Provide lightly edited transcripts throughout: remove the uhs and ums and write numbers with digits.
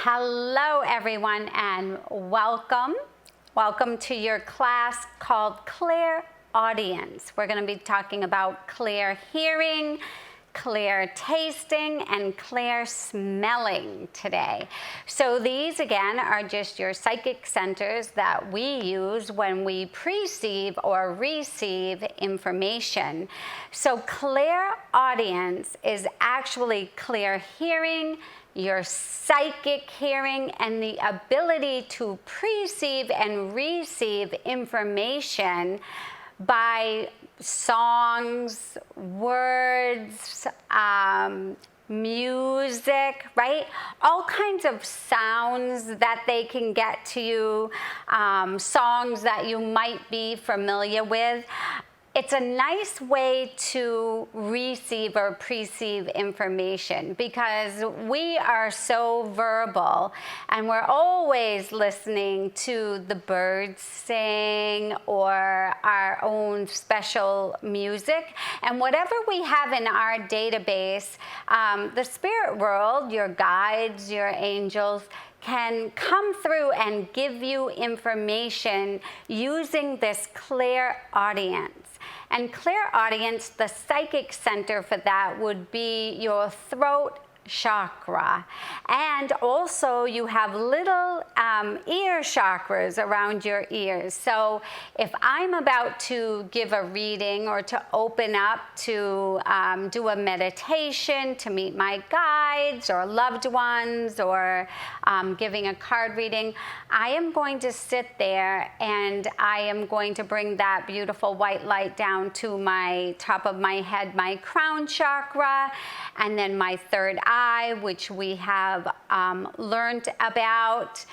Hello everyone and welcome. Welcome to your class called Clairaudience. We're going to be talking about clair hearing, clair tasting, and clair smelling today. So these again are just your psychic centers that we use when we perceive or receive information. So clairaudience is actually clair hearing, your psychic hearing, and the ability to perceive and receive information by songs, words, music, right? All kinds of sounds that they can get to you, songs that you might be familiar with. It's a nice way to receive or perceive information because we are so verbal and we're always listening to the birds sing or our own special music. And whatever we have in our database, the spirit world, your guides, your angels, can come through and give you information using this clairaudience. And clairaudience, the psychic center for that would be your throat chakra. And also you have little ear chakras around your ears. So if I'm about to give a reading or to open up to do a meditation, to meet my guides or loved ones, or giving a card reading, I am going to sit there and I am going to bring that beautiful white light down to my top of my head, my crown chakra, and then my third eye, which we have learned about,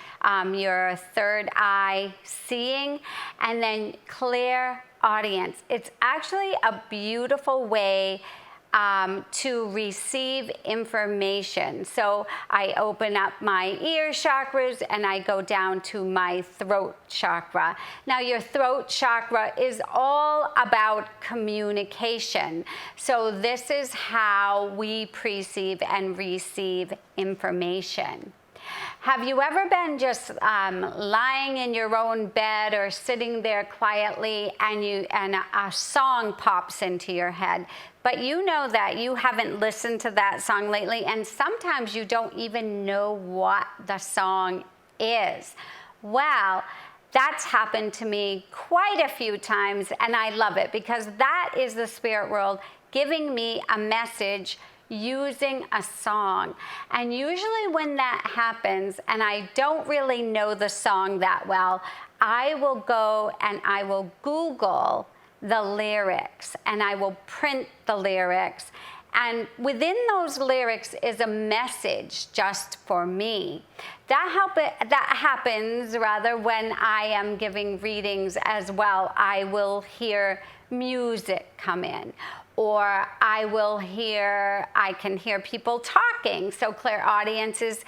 your third eye seeing, and then clairaudience. It's actually a beautiful way to receive information. So I open up my ear chakras and I go down to my throat chakra. Now your throat chakra is all about communication. So this is how we perceive and receive information. Have you ever been just lying in your own bed or sitting there quietly and a song pops into your head, but you know that you haven't listened to that song lately, and sometimes you don't even know what the song is? Well, that's happened to me quite a few times, and I love it because that is the spirit world giving me a message using a song. And usually when that happens and I don't really know the song that well, I will go and I will Google the lyrics and I will print the lyrics, and within those lyrics is a message just for me. That happens rather when I am giving readings as well. I will hear music come in, or I can hear people talking. So clairaudience is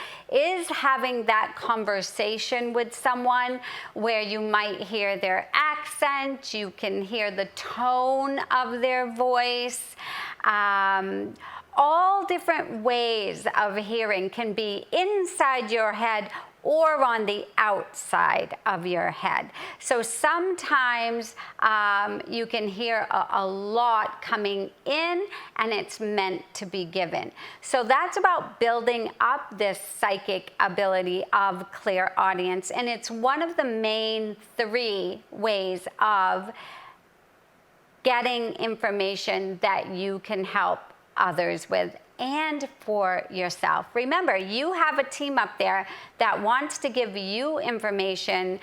having that conversation with someone where you might hear their accent, you can hear the tone of their voice. All different ways of hearing can be inside your head or on the outside of your head. So sometimes you can hear a lot coming in and it's meant to be given. So that's about building up this psychic ability of clairaudience, and it's one of the main 3 ways of getting information that you can help others with and for yourself. Remember, you have a team up there that wants to give you information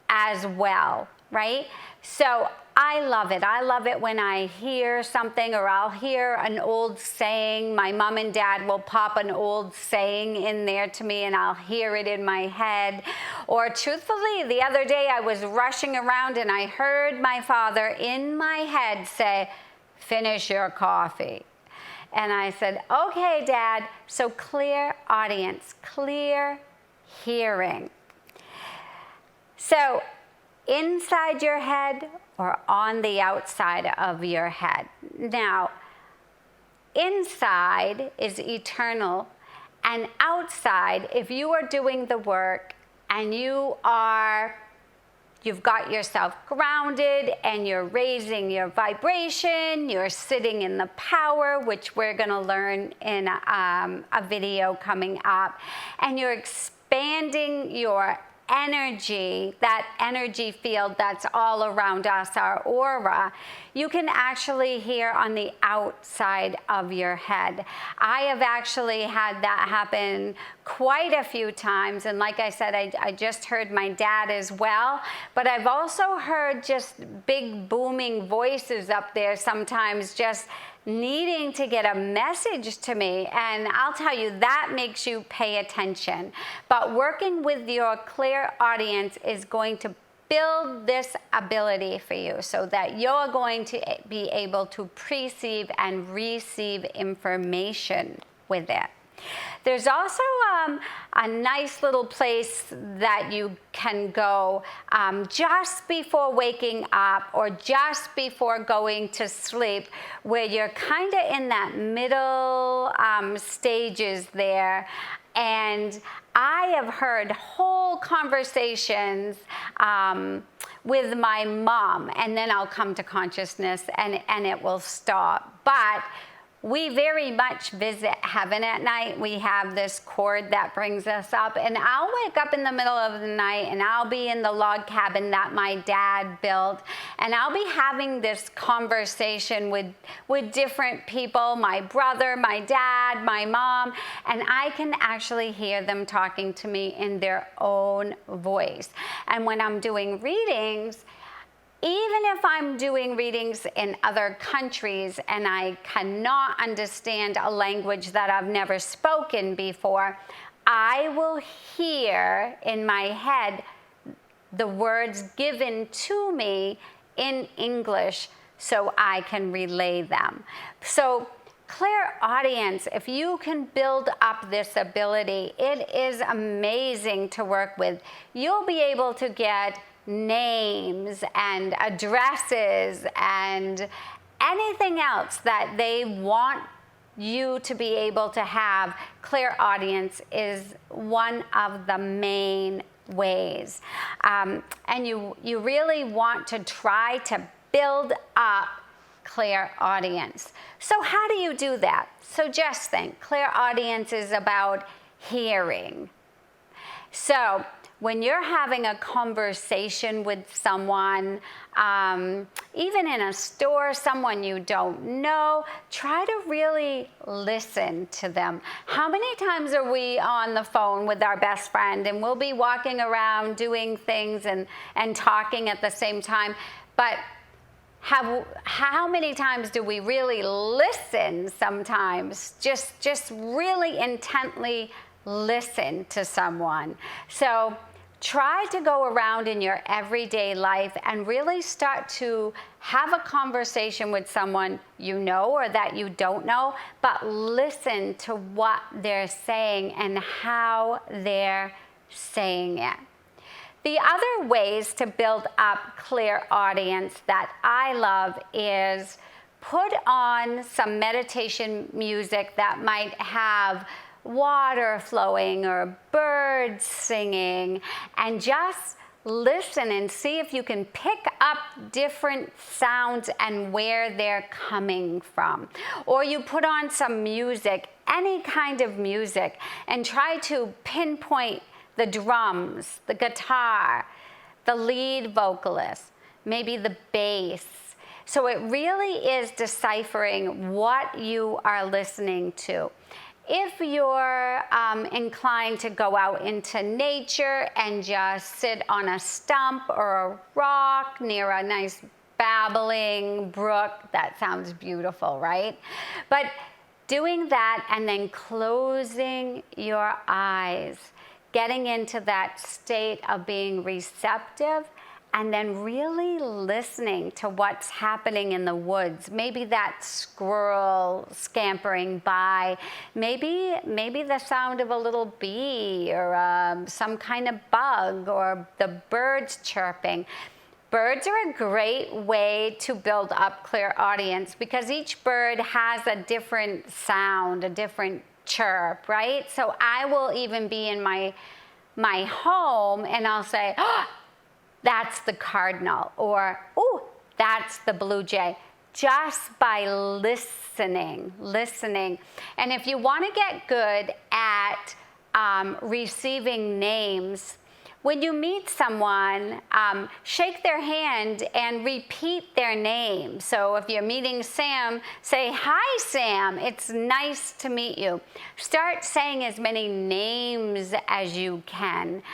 as well, right? So I love it. I love it when I hear something, or I'll hear an old saying. My mom and dad will pop an old saying in there to me and I'll hear it in my head. Or truthfully, the other day I was rushing around and I heard my father in my head say, "Finish your coffee." And I said, "Okay, Dad." So clairaudience, clear hearing. So inside your head or on the outside of your head. Now, inside is eternal And outside, if you are doing the work and you've got yourself grounded and you're raising your vibration, you're sitting in the power, which we're going to learn in a video coming up, and you're expanding your energy, that energy field that's all around us, our aura, you can actually hear on the outside of your head. I have actually had that happen quite a few times, and like I said, I just heard my dad as well, but I've also heard just big booming voices up there sometimes just needing to get a message to me, and I'll tell you, that makes you pay attention. But working with your clairaudience is going to build this ability for you so that you're going to be able to perceive and receive information with it. There's also a nice little place that you can go just before waking up or just before going to sleep, where you're kind of in that middle stages there. And I have heard whole conversations with my mom, and then I'll come to consciousness and it will stop. But we very much visit heaven at night. We have this cord that brings us up, and I'll wake up in the middle of the night and I'll be in the log cabin that my dad built, and I'll be having this conversation with different people, my brother, my dad, my mom, and I can actually hear them talking to me in their own voice. And when I'm doing readings, even if I'm doing readings in other countries and I cannot understand a language that I've never spoken before, I will hear in my head the words given to me in English so I can relay them. So clairaudience, if you can build up this ability, it is amazing to work with. You'll be able to get names and addresses and anything else that they want you to be able to have. Clairaudience is one of the main ways. And you really want to try to build up clairaudience. So how do you do that? So just think, clairaudience is about hearing. So when you're having a conversation with someone, even in a store, someone you don't know, try to really listen to them. How many times are we on the phone with our best friend and we'll be walking around doing things and talking at the same time, but how many times do we really listen sometimes? Just really intently listen to someone. So try to go around in your everyday life and really start to have a conversation with someone you know or that you don't know, but listen to what they're saying and how they're saying it. The other ways to build up clairaudience that I love is put on some meditation music that might have water flowing or birds singing, and just listen and see if you can pick up different sounds and where they're coming from. Or you put on some music, any kind of music, and try to pinpoint the drums, the guitar, the lead vocalist, maybe the bass. So it really is deciphering what you are listening to. If you're inclined to go out into nature and just sit on a stump or a rock near a nice babbling brook, that sounds beautiful, right? But doing that and then closing your eyes, getting into that state of being receptive, and then really listening to what's happening in the woods. Maybe that squirrel scampering by, maybe the sound of a little bee or some kind of bug, or the birds chirping. Birds are a great way to build up clairaudience because each bird has a different sound, a different chirp, right? So I will even be in my home and I'll say, oh, that's the cardinal, or, oh, that's the blue jay, just by listening. And if you want to get good at receiving names, when you meet someone, shake their hand and repeat their name. So if you're meeting Sam, say, hi, Sam, it's nice to meet you. Start saying as many names as you can.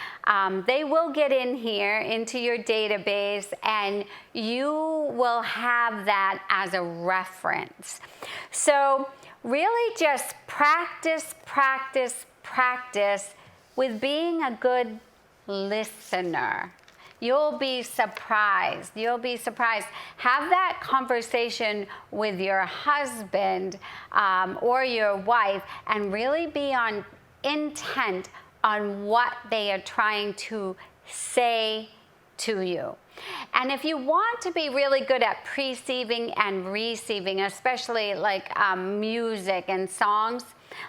They will get in here into your database, and you will have that as a reference. So really just practice with being a good listener. You'll be surprised. Have that conversation with your husband or your wife, and really be on intent on what they are trying to say to you. And if you want to be really good at perceiving and receiving, especially like music and songs,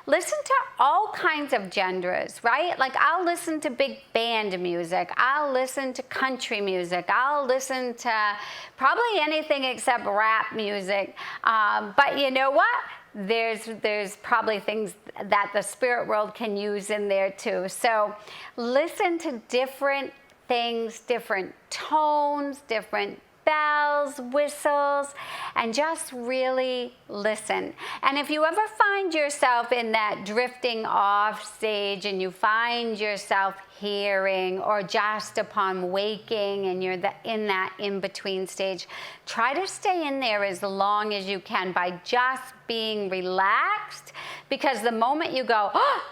listen to all kinds of genres, right? Like I'll listen to big band music, I'll listen to country music, I'll listen to probably anything except rap music. But you know what? There's probably things that the spirit world can use in there too. So listen to different things, different tones, different bells, whistles, and just really listen. And if you ever find yourself in that drifting off stage and you find yourself hearing or just upon waking and you're in that in-between stage, try to stay in there as long as you can by just being relaxed, because the moment you go, oh,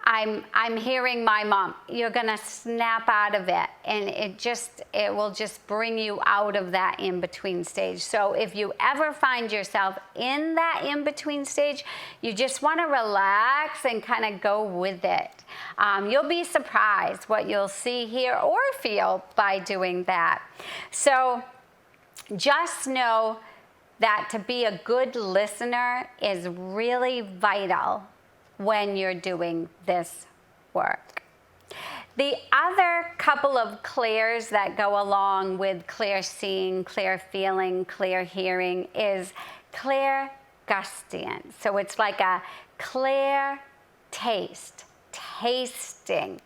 I'm hearing my mom, you're gonna snap out of it, and it will just bring you out of that in-between stage. So if you ever find yourself in that in-between stage, you just wanna relax and kind of go with it. You'll be surprised what you'll see, hear, or feel by doing that. So just know that to be a good listener is really vital when you're doing this work. The other couple of clairs that go along with clear seeing, clear feeling, clear hearing is Clairgustance. So it's like a clear taste, tasting.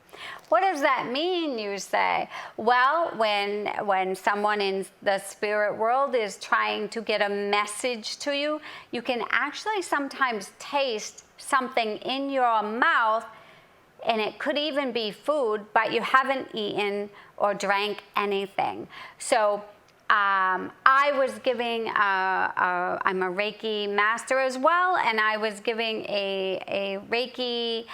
What does that mean, you say? Well, when someone in the spirit world is trying to get a message to you, you can actually sometimes taste something in your mouth, and it could even be food, but you haven't eaten or drank anything. So I was giving, I'm a Reiki master as well, and I was giving a Reiki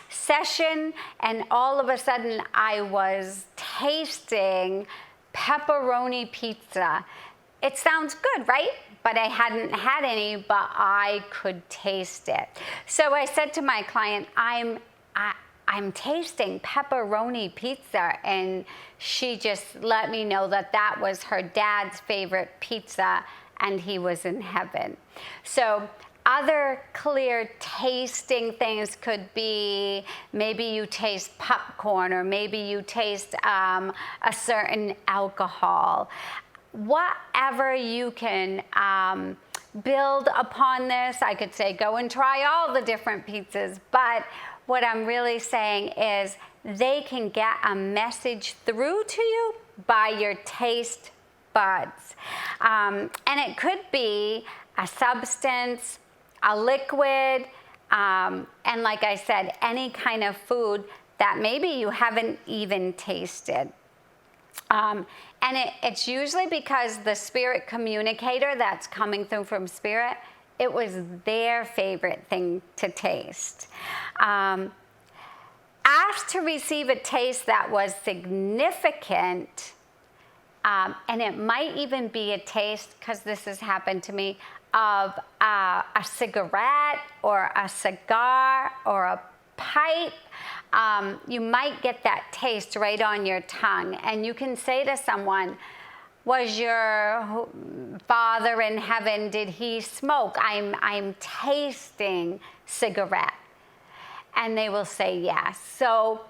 session, and all of a sudden I was tasting pepperoni pizza. It sounds good, right? But I hadn't had any, but I could taste it. So I said to my client, I'm tasting pepperoni pizza, and she just let me know that that was her dad's favorite pizza, and he was in heaven. So other clear tasting things could be maybe you taste popcorn, or maybe you taste a certain alcohol. Whatever you can build upon this. I could say go and try all the different pizzas, but what I'm really saying is they can get a message through to you by your taste buds. And it could be a substance, a liquid, and like I said, any kind of food that maybe you haven't even tasted. And it's usually because the spirit communicator that's coming through from spirit, it was their favorite thing to taste. Asked to receive a taste that was significant, and it might even be a taste, because this has happened to me, of a cigarette or a cigar or a pipe. You might get that taste right on your tongue, and you can say to someone, Was your Father in heaven, did he smoke? I'm tasting cigarette. And they will say yes. So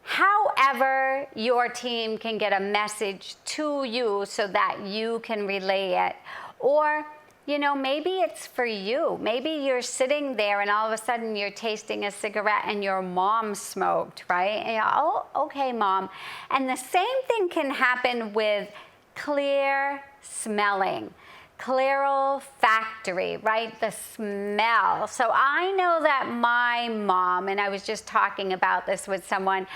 however your team can get a message to you so that you can relay it. Or, you know, maybe it's for you. Maybe you're sitting there and all of a sudden you're tasting a cigarette and your mom smoked, right? And you're, oh, okay, Mom. And the same thing can happen with clear smelling. Clairolfactory, right? The smell. So I know that my mom, and I was just talking about this with someone,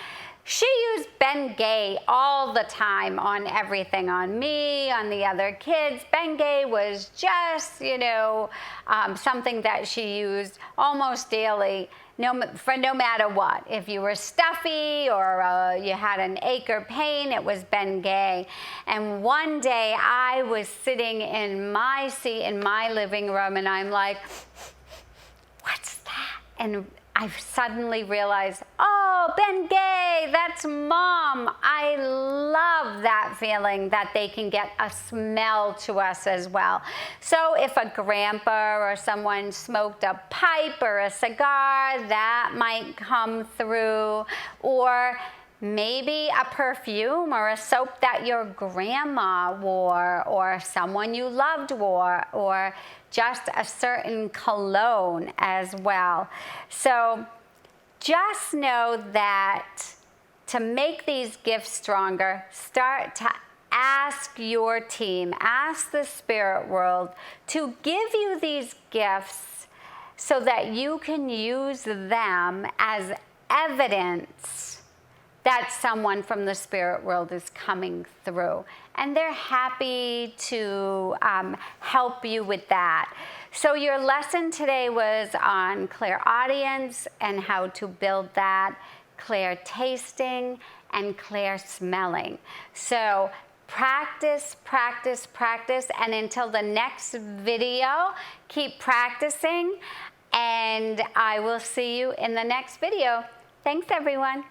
she used Bengay all the time on everything, on me, on the other kids. Bengay was just, you know, something that she used almost daily, no matter what. If you were stuffy or you had an ache or pain, it was Bengay. And one day I was sitting in my seat in my living room and I'm like, what's that? And I suddenly realized, oh, Bengay, that's Mom. I love that feeling that they can get a smell to us as well. So if a grandpa or someone smoked a pipe or a cigar, that might come through. Or maybe a perfume or a soap that your grandma wore or someone you loved wore, or just a certain cologne as well. So just know that to make these gifts stronger, start to ask your team, ask the spirit world to give you these gifts so that you can use them as evidence that someone from the spirit world is coming through. And they're happy to help you with that. So your lesson today was on clairaudience and how to build that, clair tasting, and clair smelling. So practice, practice, practice, and until the next video, keep practicing, and I will see you in the next video. Thanks, everyone.